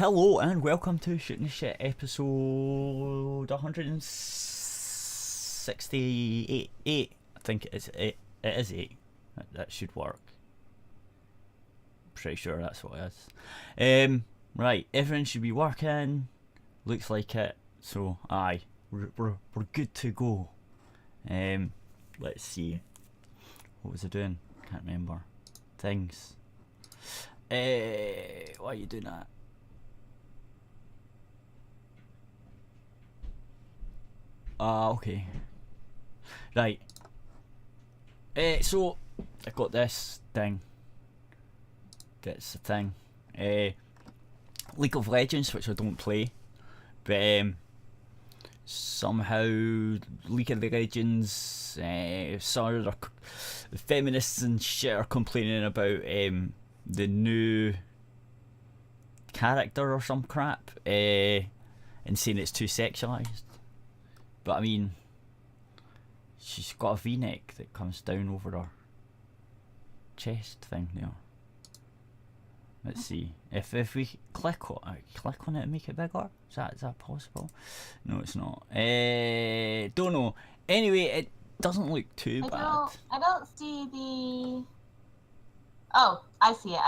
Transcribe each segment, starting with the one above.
Hello and welcome to Shooting the Shit episode 168. I think it is 8. It is 8. That should work. Pretty sure that's what it is. Right, everything should be working. Looks like it. So, aye, we're good to go. Let's see. What was I doing? Can't remember. Things. Why are you doing that? Okay. Right. So I got this thing. That's the thing. League of Legends, which I don't play, but somehow League of Legends, some of the feminists and shit are complaining about the new character or some crap, and saying it's too sexualized. But I mean, she's got a V-neck that comes down over her chest thing there. Let's see. If we click on it and make it bigger, is that possible? No, it's not. Don't know. Anyway, it doesn't look too bad. I don't see the. Oh, I see it.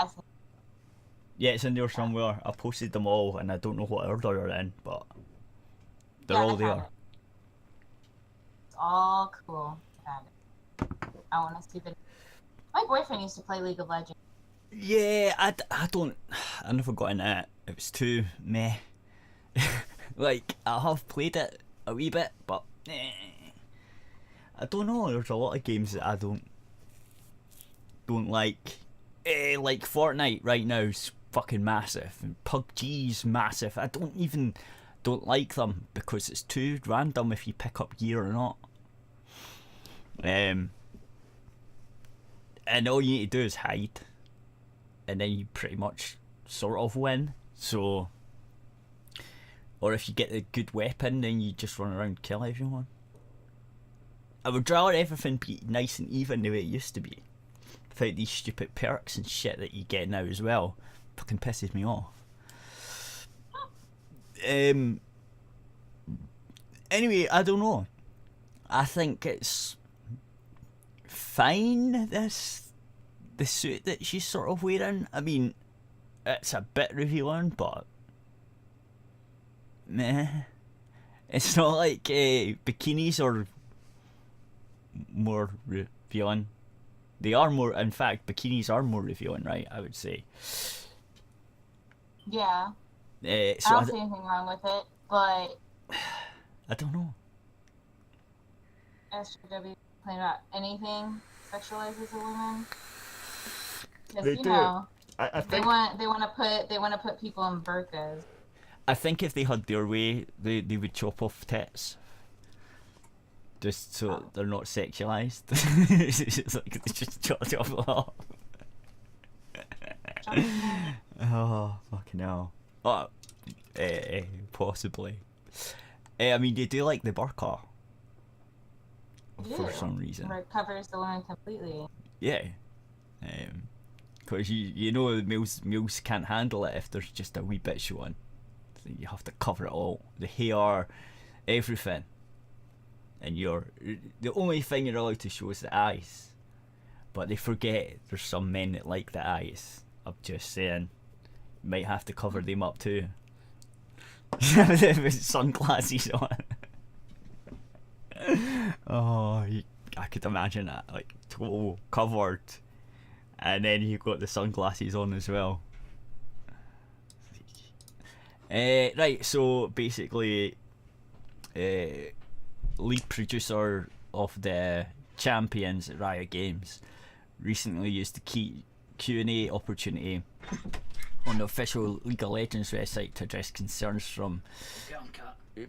Yeah, it's in there somewhere. I posted them all, and I don't know what order they're in, but they're all there. It's all cool. I want to see the. My boyfriend used to play League of Legends. Yeah, I never got into it. It was too meh. Like, I have played it a wee bit, but I don't know. There's a lot of games that I don't like. Like Fortnite right now is fucking massive, and PUBG's massive. I don't like them because it's too random if you pick up gear or not. And all you need to do is hide, and then you pretty much sort of win. So, or if you get a good weapon, then you just run around and kill everyone. I would rather everything be nice and even the way it used to be, without these stupid perks and shit that you get now as well. Fucking pisses me off. Anyway, I don't know. I think it's fine, the suit that she's sort of wearing. I mean, it's a bit revealing, but meh. It's not like bikinis are more revealing. They are more, in fact, bikinis are more revealing, right? I would say. Yeah. So I don't see anything wrong with it, but I don't know. SJW playing about anything sexualizes a woman. Because They do. know, I they think want to put people in burqas. I think if they had their way, they would chop off tits, just so they're not sexualized. It's like they just chop off a lot. Oh fucking hell! Oh, possibly. I mean, they do like the burqa for some reason. Where it covers the woman completely. Yeah, because you know males can't handle it if there's just a wee bit showing. So you have to cover it all, the hair, everything, and the only thing you're allowed to show is the eyes. But they forget there's some men that like the eyes. I'm just saying, you might have to cover them up too. With sunglasses on. Oh, I could imagine that, like total covered, and then you've got the sunglasses on as well. Right, so basically, lead producer of the Champions at Riot Games recently used the Q&A opportunity on the official League of Legends website to address concerns from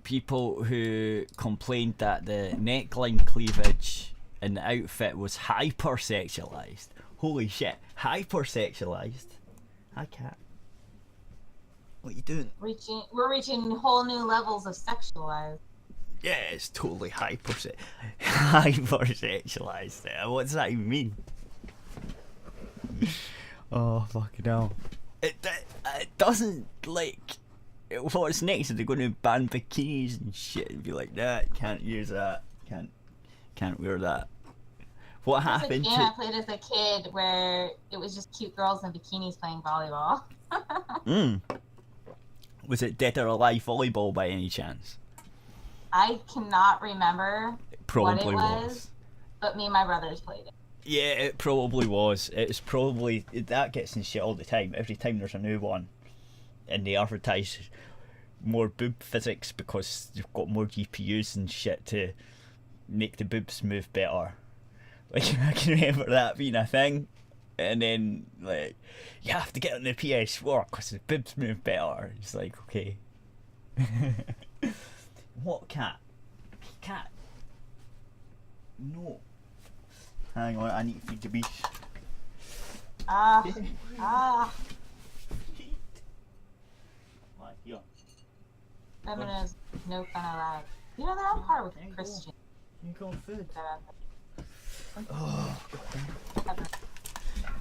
people who complained that the neckline cleavage in the outfit was hyper-sexualized. Holy shit, hyper-sexualized. Hi, cat. What are you doing? We're reaching whole new levels of sexualized. Yeah, it's totally hyper-sexualized. What does that even mean? Oh, fucking hell. it doesn't, like, what's next? Are they going to ban bikinis and shit and be like, nah, can't use that, can't wear that? What happened? I played as a kid where it was just cute girls in bikinis playing volleyball. Was it Dead or Alive Volleyball by any chance? I cannot remember Probably what it was, but me and my brothers played it. Yeah, it probably was. It's probably, that gets in shit all the time. Every time there's a new one, and they advertise more boob physics because they've got more GPUs and shit to make the boobs move better. Like, I can remember that being a thing, and then, like, you have to get on the PS4 because the boobs move better. It's like, okay. What cat? Cat? No. Hang on, I need to feed the beast. Right, here. Feminist, no fun allowed. You know that I'm part with Christian. You got food. Oh.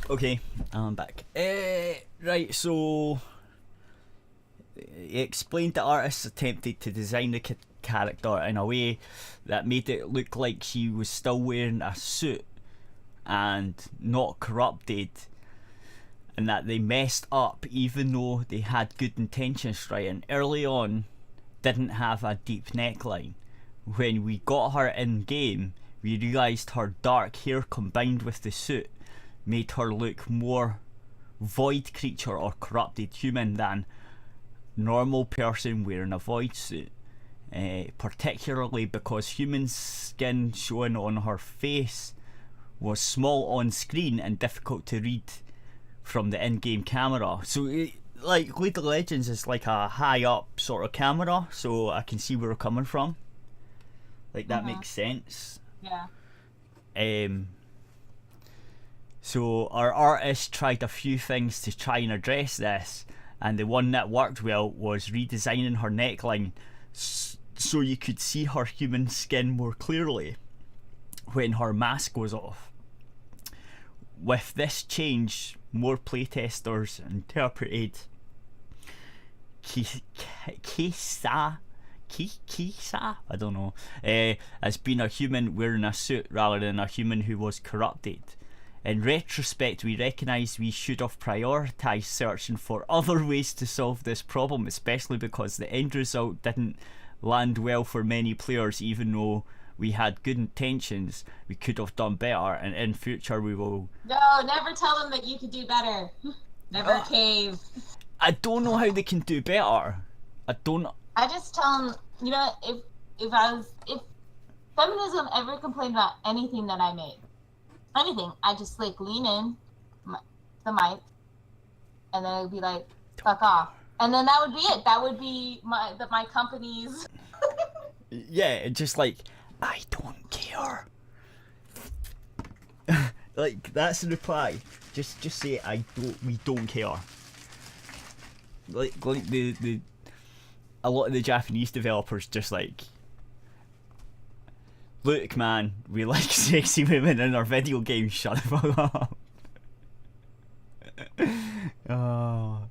Okay, I'm back. Right, so he explained the artists attempted to design the character in a way that made it look like she was still wearing a suit and not corrupted, and that they messed up even though they had good intentions, right? And early on didn't have a deep neckline. When we got her in game, we realised her dark hair combined with the suit made her look more void creature or corrupted human than normal person wearing a void suit. Particularly because human skin shown on her face was small on screen and difficult to read from the in-game camera. So like League of Legends is like a high up sort of camera, so I can see where we're coming from. Like that makes sense. Yeah. So our artist tried a few things to try and address this, and the one that worked well was redesigning her neckline so you could see her human skin more clearly when her mask was off. With this change, more playtesters interpreted Kisa, I don't know, as being a human wearing a suit rather than a human who was corrupted. In retrospect, we recognise we should have prioritised searching for other ways to solve this problem, especially because the end result didn't land well for many players. Even though we had good intentions, we could have done better, and in future we will... No, never tell them that you could do better. Never cave. I don't know how they can do better. I just tell them, you know, if feminism ever complained about anything that I made, anything, I just like lean in the mic, and then it'd be like, fuck off, and then that would be it. That would be my company's. Yeah, just like, I don't care. Like, that's the reply. Just say we don't care. Like the a lot of the Japanese developers just like, look man, we like sexy women in our video games, shut the fuck up. Oh,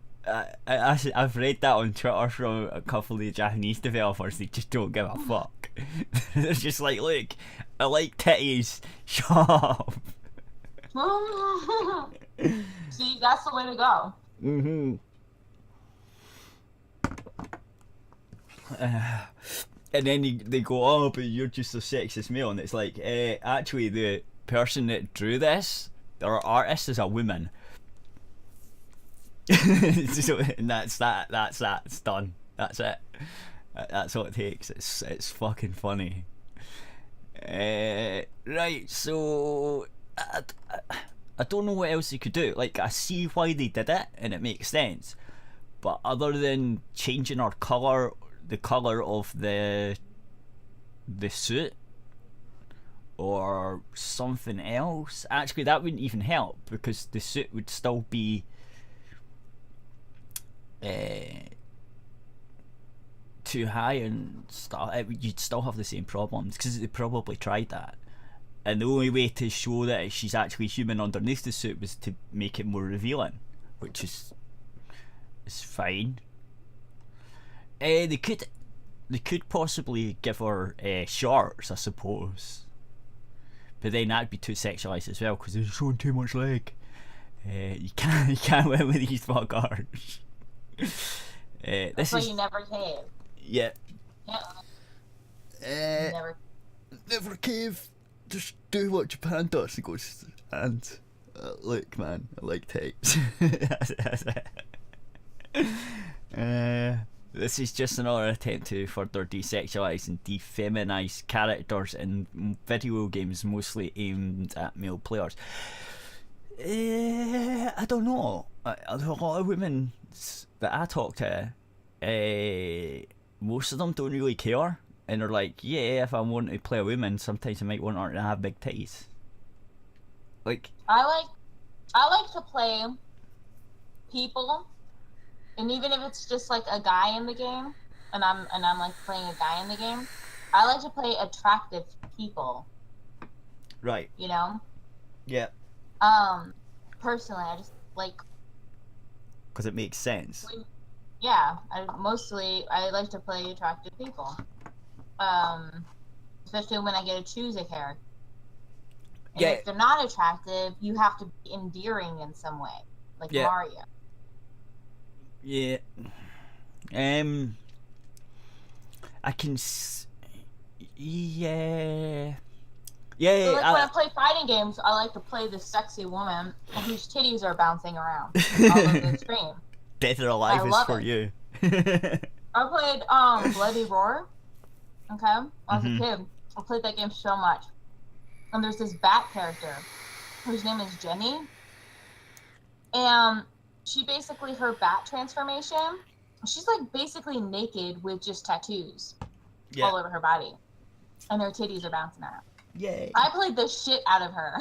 I've read that on Twitter from a couple of the Japanese developers. They just don't give a fuck. They're just like, look, I like titties, shut up. See, that's the way to go. And then they go, oh, but you're just a sexist male, and it's like, actually the person that drew this, our artist, is a woman. So, and that's that, it's done, that's it, that's all it takes. It's fucking funny. Right, so I don't know what else you could do. Like, I see why they did it and it makes sense, but other than changing our colour, the colour of the suit or something else, actually that wouldn't even help, because the suit would still be too high and stuff. You'd still have the same problems, because they probably tried that, and the only way to show that she's actually human underneath the suit was to make it more revealing, which is is fine. They could possibly give her shorts, I suppose. But then that'd be too sexualized as well because they're showing too much leg. You can't win with these fuckers. That's why you never cave. Yeah. Yeah. Never cave. Just do what Japan does. It goes and look, man, I like tapes. This is just another attempt to further desexualise and defeminise characters in video games mostly aimed at male players. I don't know. A lot of women that I talk to, most of them don't really care. And they're like, yeah, if I want to play a woman, sometimes I might want her to have big titties. Like, I like to play people. And even if it's just like a guy in the game, and I'm like playing a guy in the game, I like to play attractive people. Right. You know? Yeah. Personally, I just like. Because it makes sense. Yeah, I like to play attractive people. Especially when I get to choose a character. And yeah. If they're not attractive, you have to be endearing in some way, like Mario. Yeah. I can. Yeah. Yeah. So like when I play fighting games, I like to play this sexy woman whose titties are bouncing around all over the screen. Dead or Alive is for you. I played Bloody Roar. Okay, when I was a kid, I played that game so much. And there's this bat character whose name is Jenny, and she basically, her bat transformation, she's like basically naked with just tattoos all over her body, and her titties are bouncing around. Yay! I played the shit out of her.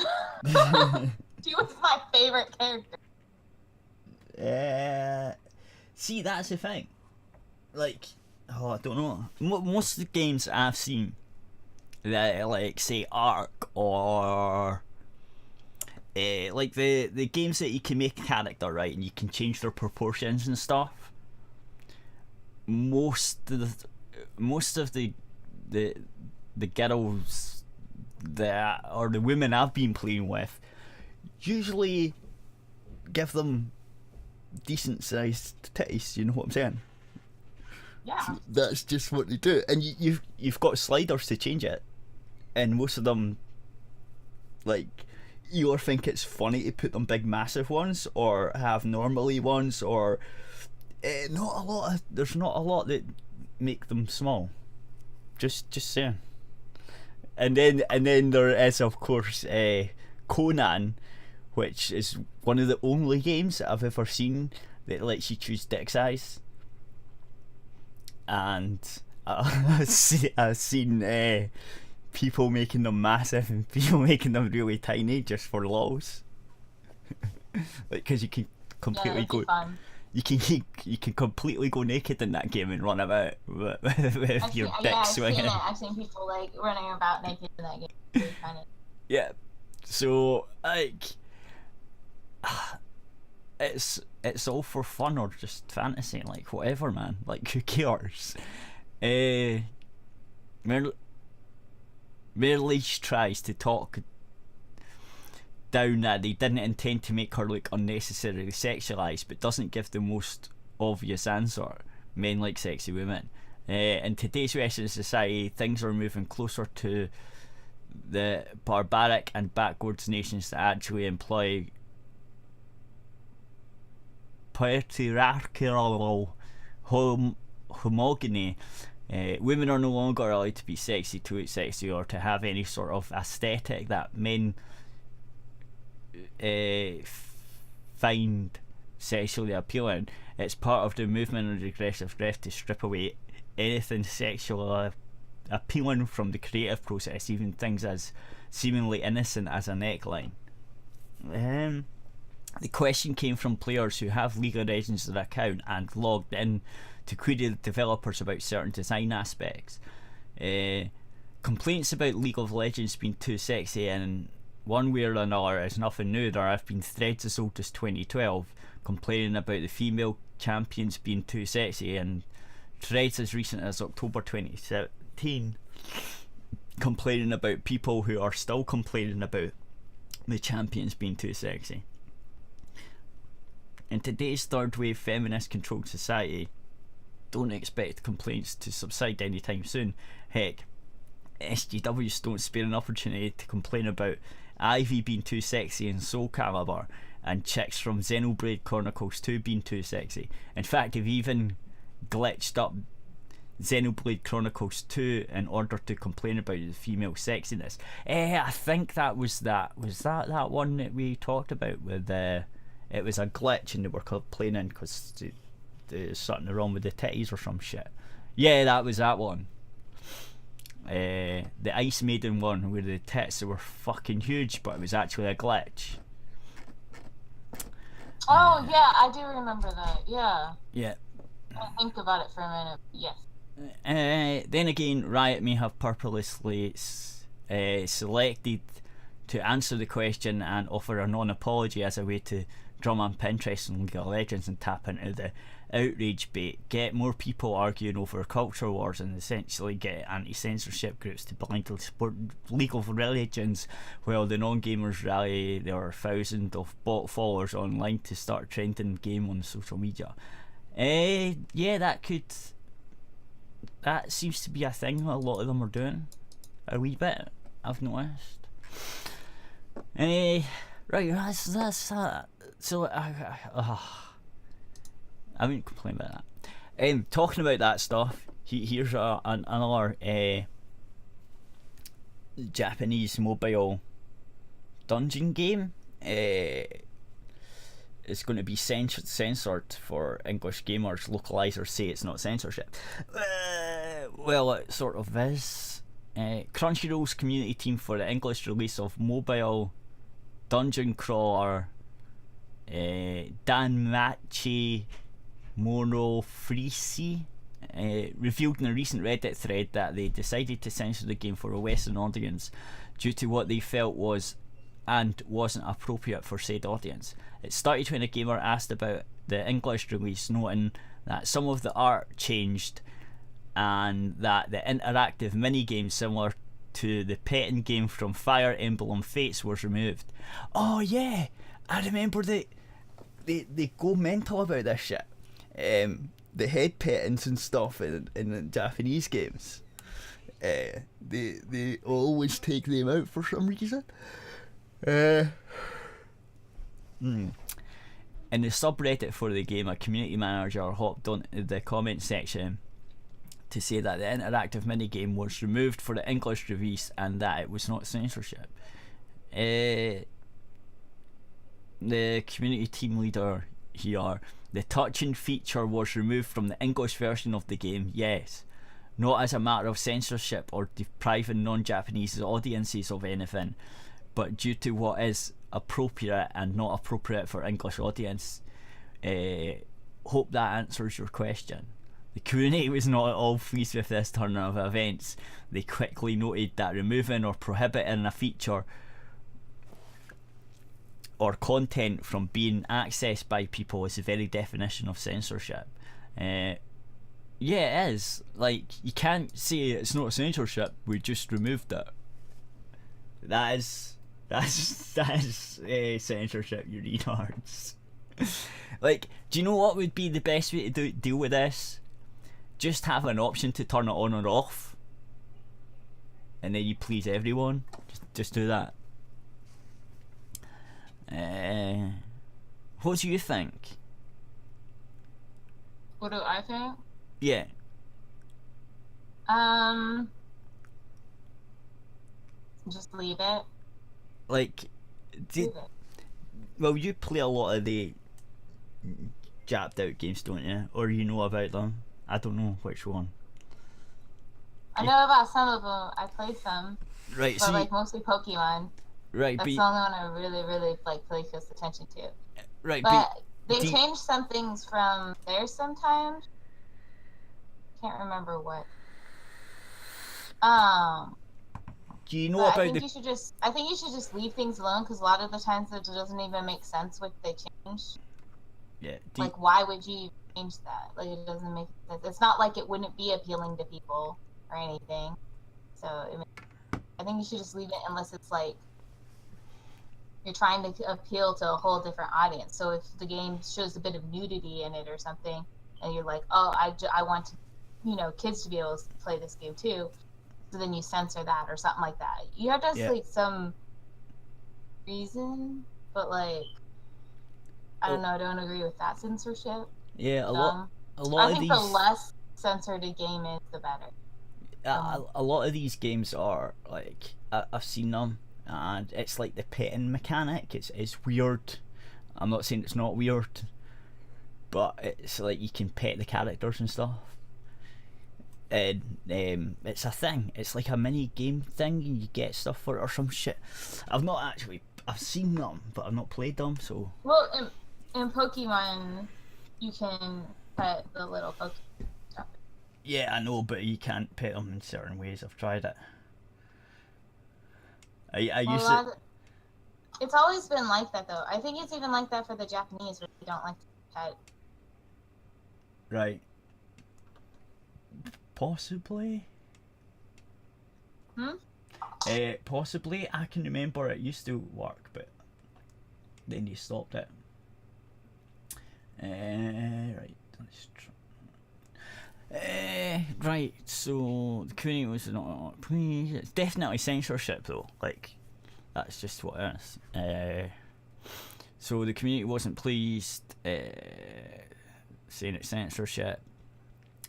She was my favorite character. See, that's the thing. Like, I don't know. Most of the games I've seen that, like, say Ark or like the games that you can make a character, right, and you can change their proportions and stuff. Most of the girls that, or the women I've been playing with, usually give them decent sized titties. You know what I'm saying? Yeah. That's just what they do, and you've got sliders to change it, and most of them, like, you either think it's funny to put them big massive ones or have normally ones, or there's not a lot that make them small. Just saying. And then there is, of course, Conan, which is one of the only games that I've ever seen that lets you choose dick size. And I've seen people making them massive and people making them really tiny just for lols. Like, because you can completely go. Fun. You can completely go naked in that game and run about with your dick swinging. I've seen people like running about naked in that game. Really funny. Yeah, so like, it's all for fun or just fantasy, like whatever, man. Like, who cares? Merleach tries to talk down that they didn't intend to make her look unnecessarily sexualized, but doesn't give the most obvious answer. Men like sexy women. In today's Western society, things are moving closer to the barbaric and backwards nations that actually employ patriarchal homogeny. Women are no longer allowed to be sexy, to look sexy, or to have any sort of aesthetic that men find sexually appealing. It's part of the movement and regressive left to strip away anything sexually appealing from the creative process, even things as seemingly innocent as a neckline. The question came from players who have League of Legends in their account and logged in to query the developers about certain design aspects. Complaints about League of Legends being too sexy and one way or another is nothing new. There have been threads as old as 2012 complaining about the female champions being too sexy, and threads as recent as October 2017 complaining about people who are still complaining about the champions being too sexy. In today's third wave feminist controlled society, don't expect complaints to subside anytime soon. Heck, SJWs don't spare an opportunity to complain about Ivy being too sexy in Soul Calibur, and chicks from Xenoblade Chronicles 2 being too sexy. In fact, they've even glitched up Xenoblade Chronicles 2 in order to complain about the female sexiness. I think that was that one that we talked about with it was a glitch and they were complaining because there's something wrong with the titties or some shit. Yeah, that was that one. The Ice Maiden one where the tits were fucking huge, but it was actually a glitch. Oh yeah, I do remember that. Yeah. Yeah. I think about it for a minute. Yes. Then again, Riot may have purposely selected to answer the question and offer a non-apology as a way to drum up interest in League of Legends and tap into the outrage bait, get more people arguing over culture wars, and essentially get anti-censorship groups to blindly support League of Legends, while the non-gamers rally their thousands of bot followers online to start trending the game on social media. Yeah, that seems to be a thing a lot of them are doing a wee bit, I've noticed. Right, that's that. So I wouldn't complain about that. Talking about that stuff, here's another Japanese mobile dungeon game. It's going to be censored for English gamers. Localizers say it's not censorship. Well, it sort of is. Crunchyroll's community team for the English release of mobile dungeon crawler Danmachi Monofrisi revealed in a recent Reddit thread that they decided to censor the game for a Western audience due to what they felt was and wasn't appropriate for said audience. It started when a gamer asked about the English release, noting that some of the art changed and that the interactive minigame similar to the petting game from Fire Emblem Fates was removed. Oh yeah, I remember they go mental about this shit. The head pettings and stuff in the Japanese games. They always take them out for some reason. In the subreddit for the game, a community manager hopped on the comment section to say that the interactive minigame was removed for the English release and that it was not censorship. The community team leader here, the touching feature was removed from the English version of the game, yes. Not as a matter of censorship or depriving non-Japanese audiences of anything, but due to what is appropriate and not appropriate for English audience. Hope that answers your question. The community was not at all pleased with this turn of events. They quickly noted that removing or prohibiting a feature or content from being accessed by people is the very definition of censorship. Yeah, it is. Like, you can't say it's not censorship, we just removed it. That is censorship, you retards. Like, do you know what would be the best way to deal with this? Just have an option to turn it on or off, and then you please everyone. Just do that. What do you think? What do I think? Yeah. Just leave it. Like, well, you play a lot of the japped out games, don't you? Or you know about them? I don't know which one. I know about some of them. I played some. Right. But so like mostly Pokemon. Right. That's the only one I really like play close attention to. Right. But they changed some things from there sometimes. Can't remember what. Do you know about I think you should just leave things alone, because a lot of the times it doesn't even make sense what they changed. Yeah. Like, why would you change that? Like, it doesn't make sense. It's not like it wouldn't be appealing to people or anything. So I think you should just leave it unless it's like you're trying to appeal to a whole different audience. So if the game shows a bit of nudity in it or something, and you're like, oh, I want to, you know, kids to be able to play this game too, so then you censor that or something like that. You have to have like some reason, but like, I don't know, I don't agree with that censorship. Yeah, a lot I of think these, the less censored a game is, the better. a lot of these games are like, I've seen them, and it's like the petting mechanic. It's weird. I'm not saying it's not weird, but it's like you can pet the characters and stuff. And it's a thing. It's like a mini game thing, and you get stuff for it or some shit. I've seen them, but I've not played them. So well, in Pokemon, you can pet the little Pokemon stuff. Yeah, I know, but you can't pet them in certain ways. I've tried it. I used to. It's always been like that, though. I think it's even like that for the Japanese, where they don't like to pet. Right. Possibly. Possibly. I can remember it used to work, but then you stopped it. Right. Right. So the community was not pleased. It's definitely censorship, though. Like, that's just what it is. So the community wasn't pleased, saying it's censorship.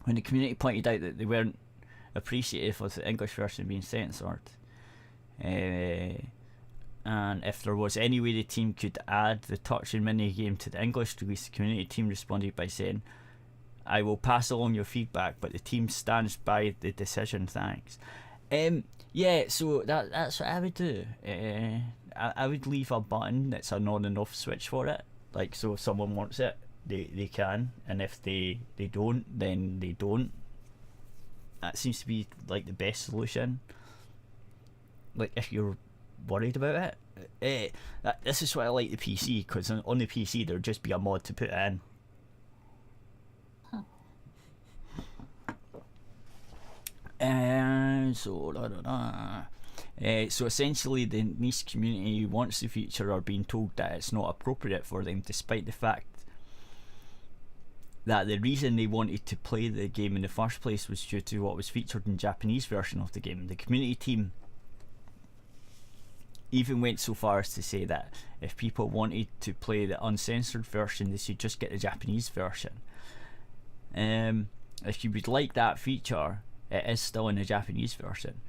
When the community pointed out that they weren't appreciative of the English version being censored, and if there was any way the team could add the touching mini game to the English release, the community team responded by saying, "I will pass along your feedback, but the team stands by the decision. Thanks." Yeah, so that's what I would do. I would leave a button that's an on and off switch for it. Like, so if someone wants it, they can, and if they don't, then they don't. That seems to be like the best solution. Like, if you're worried about it, this is why I like the PC, because on the PC there'd just be a mod to put it in. So essentially the niche community wants the feature are being told that it's not appropriate for them, despite the fact that the reason they wanted to play the game in the first place was due to what was featured in the Japanese version of the game. The community team even went so far as to say that if people wanted to play the uncensored version, they should just get the Japanese version. If you would like that feature, it is still in the Japanese version.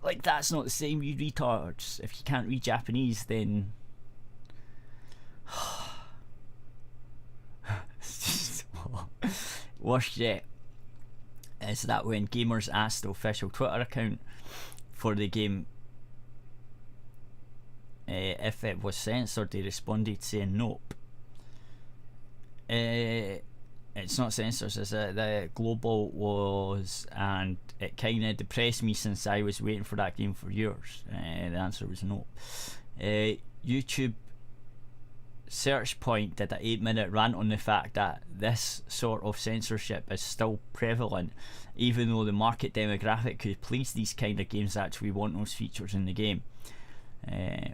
Like, that's not the same, you retards. If you can't read Japanese, then worse yet is that when gamers asked the official Twitter account for the game if it was censored, they responded saying nope. It's not censored, is it? The global was, and it kind of depressed me since I was waiting for that game for years. The answer was no. YouTube Search Point did an 8-minute rant on the fact that this sort of censorship is still prevalent, even though the market demographic who plays these kind of games actually want those features in the game.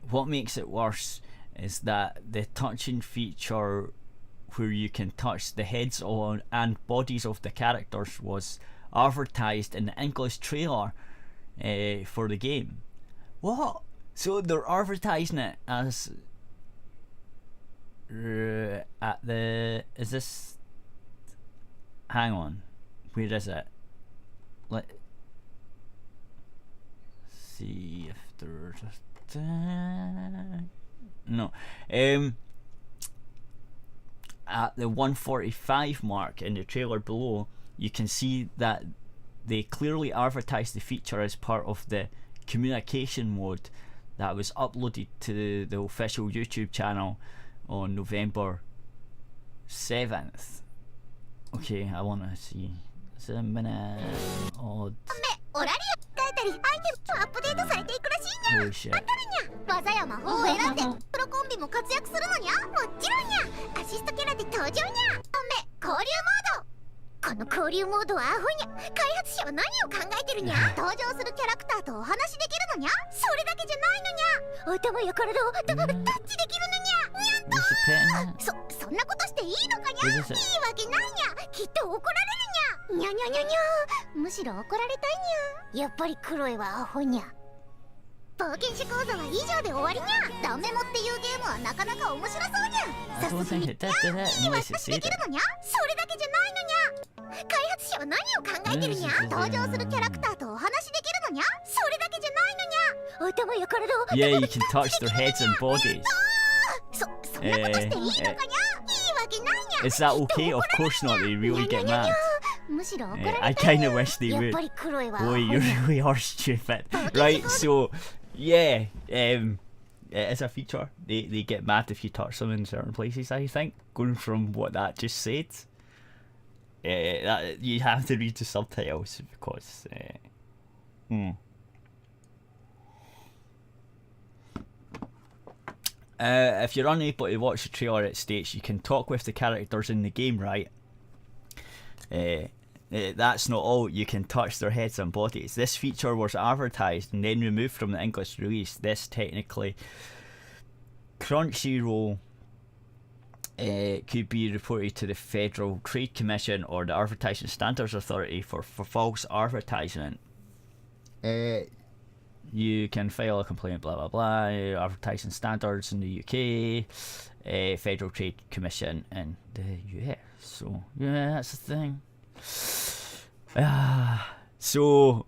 What makes it worse is that the touching feature, where you can touch the heads on and bodies of the characters, was advertised in the English trailer for the game. What? So they're advertising it as at the, is this, hang on, where is it? Let's see if there's no, at the 145 mark in the trailer below, you can see that they clearly advertised the feature as part of the communication mode that was uploaded to the official YouTube channel on November 7th. Okay, I want to see. Is it a minute? Odd. Holy shit. 技や魔法を選んでプロコンビも活躍するのにゃ。もちろんや。アシストキャラ登場にゃ。交流モード。この交流モードはアホにゃ。開発者は何を考えてるにゃ。登場するキャラクターとお話できるのにゃ。それだけじゃないのにゃ。頭や体をタッチできるのにゃ。にゃんと。そんなことしていいのかにゃ。いいわけないにゃ。きっと怒られるにゃ。にゃにゃにゃにゃ。むしろ怒られたいにゃ。やっぱりクロエはアホにゃ。冒険者講座は以上で終わりにゃ。ダメモっていうゲームはなかなか面白そうにゃ。早速にいい話できるのにゃ。それだけじゃないのにゃ。開発者は何を考えてるにゃ。登場するキャラクターとお話できるのにゃ。それだけじゃないのにゃ。頭や体を Yeah, you can touch their heads and bodies. そんなことしていいのかにゃ。いいわけないにゃ。 Is that okay? Of course not. They really get mad. むしろ怒られたいにゃ。 I kind of wish they やっ would. ぱりクロエはアホ Boy, に you ゃ。 really are stupid. Right, so yeah, it is a feature. They get mad if you touch them in certain places. I think going from what that just said, that you have to read the subtitles because. If you're unable to watch the trailer, it states you can talk with the characters in the game, right? That's not all, you can touch their heads and bodies. This feature was advertised and then removed from the English release. This technically Crunchyroll could be reported to the Federal Trade Commission or the Advertising Standards Authority for false advertisement. You can file a complaint, blah blah blah. Advertising standards in the UK, Federal Trade Commission in the US. So yeah, that's the thing. So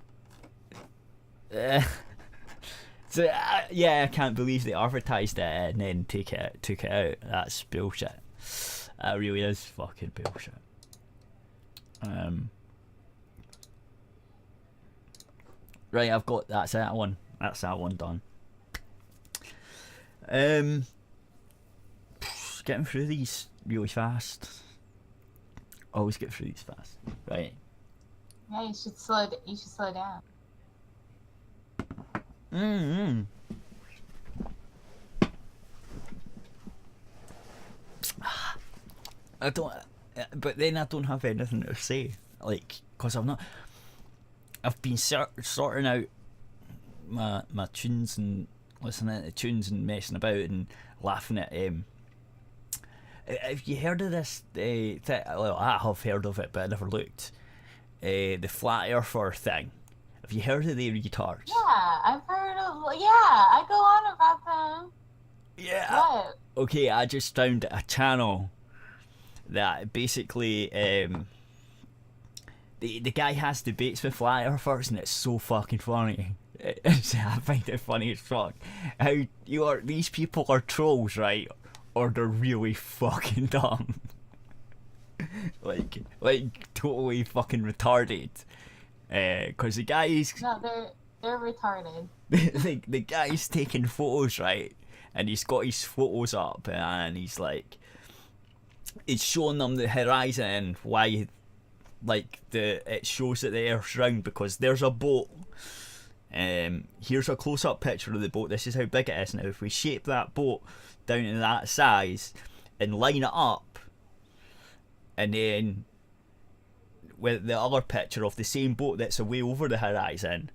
yeah, I can't believe they advertised it and then took it out. That's bullshit. That really is fucking bullshit. Right, I've got that's that one done. Getting through these really fast. Always get through these fast. Right. Yeah, you should slow down. I don't, but then I don't have anything to say, like, cause I've been sorting out my tunes and listening to tunes and messing about and laughing at have you heard of this well, I have heard of it but I never looked, the Flat Earther thing. Have you heard of the retards? Yeah, I've heard of, I go on about them. Yeah. What? Okay, I just found a channel that basically the guy has debates with flat earthers and it's so fucking funny. I find it funny as fuck. How these people are trolls, right? Or they're really fucking dumb. like totally fucking retarded. Cause the guy's no, they're retarded. the guy's taking photos, right? And he's got his photos up and he's like, it's showing them the horizon, why, like, it shows that the Earth's round because there's a boat. Here's a close-up picture of the boat. This is how big it is. Now, if we shape that boat down to that size and line it up, and then with the other picture of the same boat that's away over the horizon,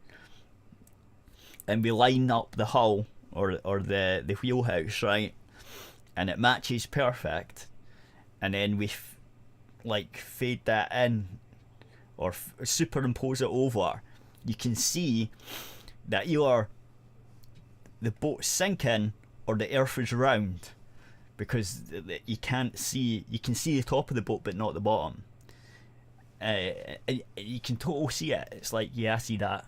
and we line up the hull or the wheelhouse, right, and it matches perfect. And then we fade that in or superimpose it over, you can see that either the boat's sinking or the earth is round, because you can see the top of the boat but not the bottom. You can totally see it. It's like, yeah, I see that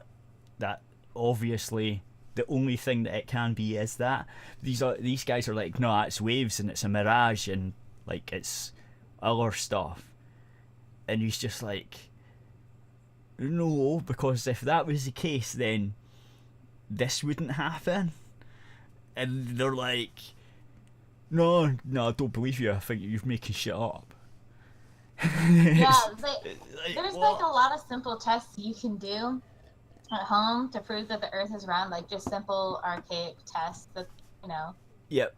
obviously the only thing that it can be is that. These guys are like, no, it's waves and it's a mirage and like it's other stuff. And he's just like, no, because if that was the case then this wouldn't happen. And they're like, no, I don't believe you, I think you're making shit up. Yeah, there's like a lot of simple tests you can do at home to prove that the earth is round, like just simple archaic tests that, Yep.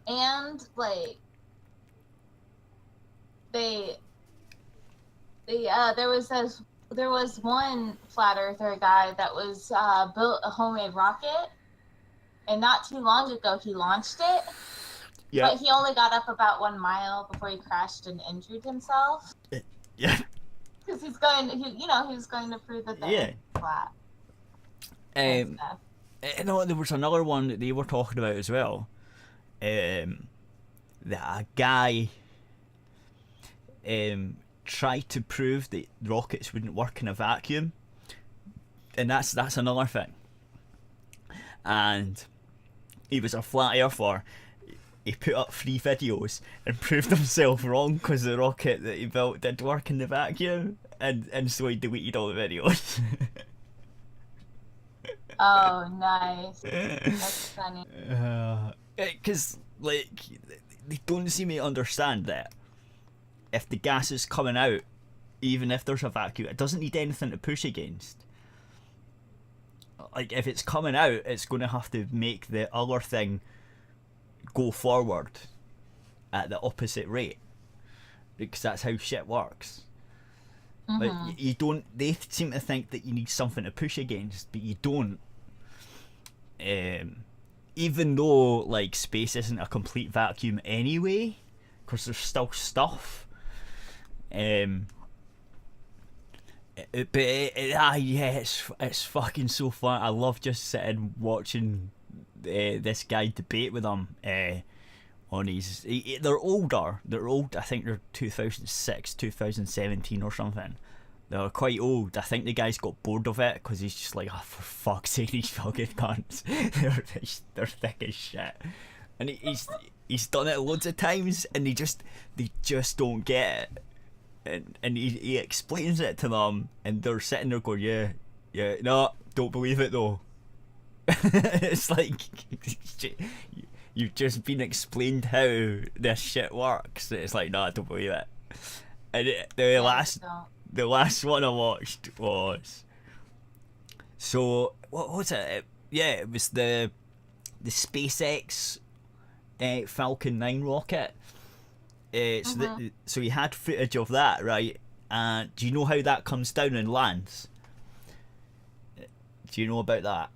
And like there was one flat earther guy that was built a homemade rocket, and not too long ago he launched it. Yeah. But he only got up about 1 mile before he crashed and injured himself. Yeah. Because he was going to prove that the Earth is flat. There was another one that they were talking about as well. That a guy tried to prove that rockets wouldn't work in a vacuum, and that's another thing. And he was a flat earther. He put up 3 videos and proved himself wrong because the rocket that he built did work in the vacuum, and so he deleted all the videos. Oh, nice. That's funny. Because like they don't seem to understand that if the gas is coming out, even if there's a vacuum, it doesn't need anything to push against. Like, if it's coming out, it's going to have to make the other thing go forward at the opposite rate, because that's how shit works. Like, you don't. They seem to think that you need something to push against, but you don't. Even though like space isn't a complete vacuum anyway, because there's still stuff. It's fucking so fun. I love just sitting watching this guy debate with him on his. They're older. They're old. I think they're 2006, 2017 or something. They're quite old. I think the guy's got bored of it because he's just like, oh, for fuck's sake, these fucking cunts. They're thick as shit. And he's done it loads of times, and they just don't get it. And he explains it to them, and they're sitting there going, yeah, no, don't believe it though. It's like, you've just been explained how this shit works. It's like, no, I don't believe it. And the last one I watched was, so what was it? It was the SpaceX Falcon 9 rocket. So he had footage of that, right? And do you know how that comes down and lands? Do you know about that?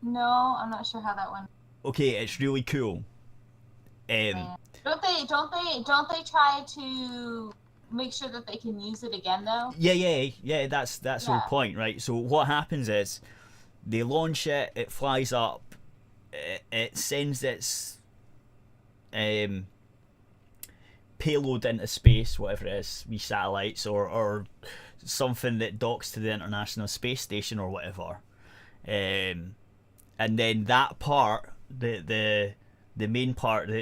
No, I'm not sure how that went. Okay, it's really cool. Don't they try to make sure that they can use it again though? Yeah. That's the whole point, right? So what happens is they launch it, it flies up, it sends its payload into space, whatever it is, wee satellites or something that docks to the International Space Station or whatever, and then that part, the main part, what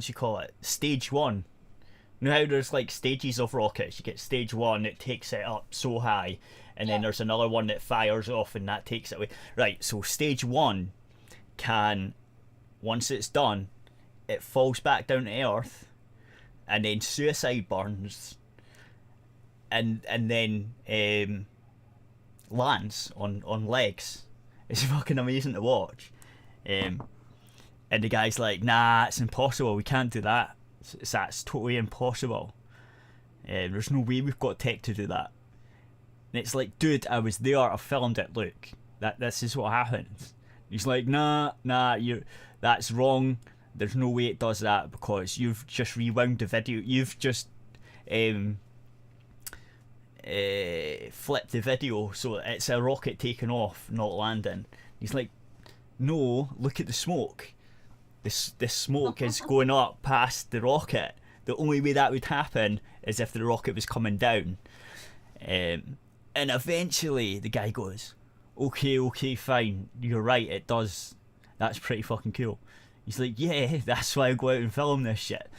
do you call it? Stage 1. You know how there's like stages of rockets? You get stage 1, it takes it up so high, and then there's another one that fires off and that takes it away. Right, so stage 1 can, once it's done, it falls back down to Earth, and then suicide burns, and then lands on legs. It's fucking amazing to watch. And the guy's like, nah, it's impossible, we can't do that. That's totally impossible. There's no way we've got tech to do that. And it's like, dude, I was there, I filmed it, look. This is what happens. He's like, nah, that's wrong. There's no way it does that because you've just rewound the video. You've just flipped the video so it's a rocket taking off, not landing. He's like, no, look at the smoke. This smoke is going up past the rocket. The only way that would happen is if the rocket was coming down. And eventually the guy goes, okay, fine, you're right, it does. That's pretty fucking cool. He's like, yeah, that's why I go out and film this shit.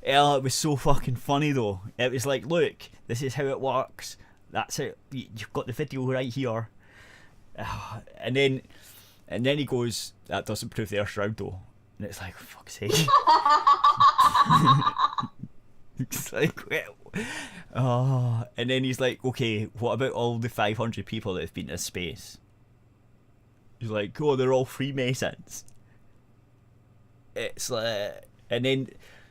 It was so fucking funny though. It was like, look, this is how it works. That's it. You've got the video right here. And then he goes, that doesn't prove the Earth's round though. And it's like, for fuck's sake. It's like, oh. And then he's like, okay, what about all the 500 people that have been to space? He's like, oh, they're all Freemasons. it's and then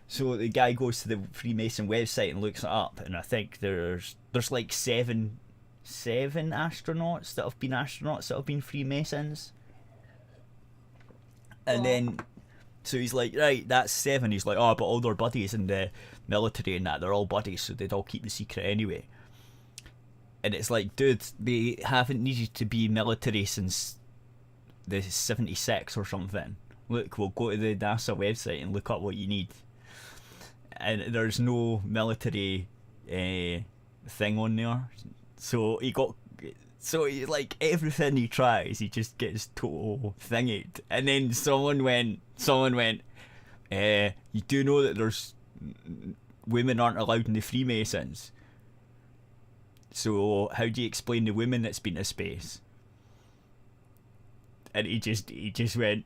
so the guy goes to the Freemason website and looks it up, and I think there's like seven astronauts that have been Freemasons, and then so he's like, right, that's 7. He's like, oh, but all their buddies in the military and that, they're all buddies, so they'd all keep the secret anyway. And it's like, dude, they haven't needed to be military since the 76 or something. Look, we'll go to the NASA website and look up what you need. And there's no military thing on there. So he like everything he tries, he just gets total thinged. And then someone went, you do know that there's women aren't allowed in the Freemasons. So how do you explain the women that's been to space? And he just went,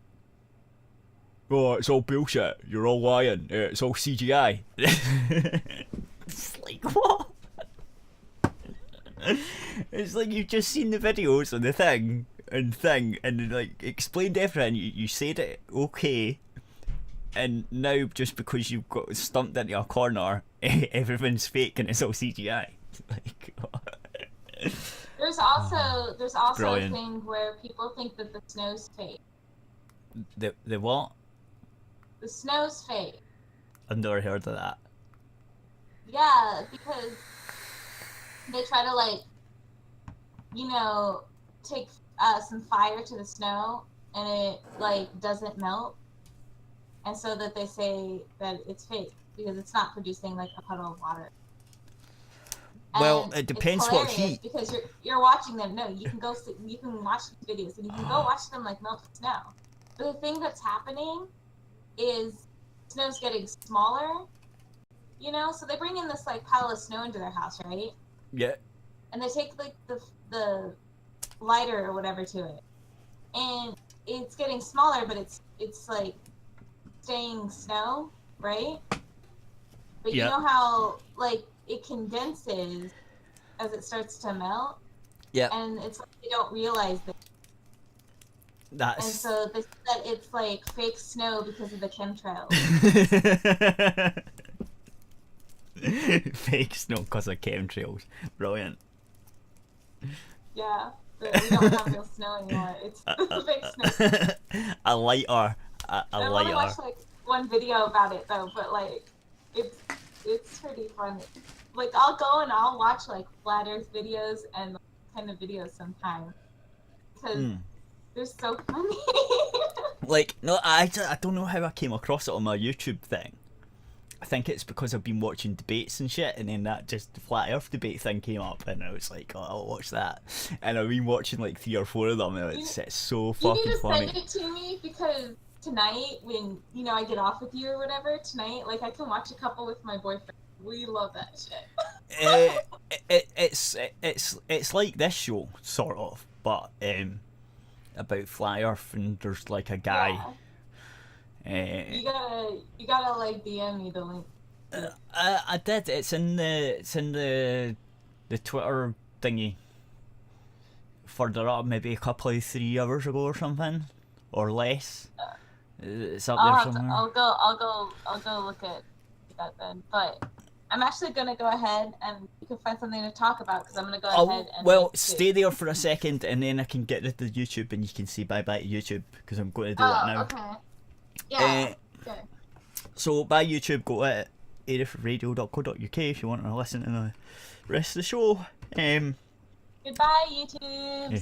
oh, it's all bullshit. You're all lying. It's all CGI. It's like, what? It's like you've just seen the videos of the thing and like explained everything. You said it okay, and now just because you've got stumped into a corner, everything's fake and it's all CGI. Like, There's also Brilliant. a thing where people think that the snow's fake. the what? The snow's fake. I've never heard of that. Yeah, because they try to like, take some fire to the snow and it like doesn't melt, and so that they say that it's fake because it's not producing like a puddle of water. Well, And it depends it's what hilarious heat. because you're watching them. No, you can you can watch these videos and you can go watch them like melt the snow. But the thing that's happening is snow's getting smaller. So they bring in this like pile of snow into their house, right? Yeah. And they take like the lighter or whatever to it, and it's getting smaller, but it's like staying snow, right? But Yeah. you know how like it condenses as it starts to melt, Yeah. and it's like they don't realize that, and That's so they said that it's like fake snow because of the chemtrails. fake snow because of chemtrails. Brilliant. Yeah, but we don't have real snow anymore. It's fake snow. A lighter. A I want lighter. to watch like one video about it though, but like it's pretty funny. Like I'll go and I'll watch like flat Earth videos and like, kind of videos sometimes because they're so funny. Like, no, I don't know how I came across it on my YouTube thing. I think it's because I've been watching debates and shit, and then that just the flat Earth debate thing came up, and I was like, oh, I'll watch that. And I've been watching like 3 or 4 of them, and it's so You fucking need to funny. send it to me because tonight when I get off with you or whatever tonight, like I can watch a couple with my boyfriend. We love that shit. It's like this show sort of, but about flat Earth, and there's like a guy. Yeah. You gotta like DM me the link. I did. It's in the Twitter thingy. Further up, maybe a couple of 3 hours ago or something, or less. It's up there somewhere. I'll go look at that then. But I'm actually gonna go ahead and you can find something to talk about because I'm gonna go ahead and. Well, stay there for a second, and then I can get rid of YouTube, and you can say bye bye to YouTube because I'm going to do that now. Okay. Yeah. Okay. So by YouTube, go to arifradio.co.uk if you want to listen to the rest of the show. Goodbye, YouTube. Yeah.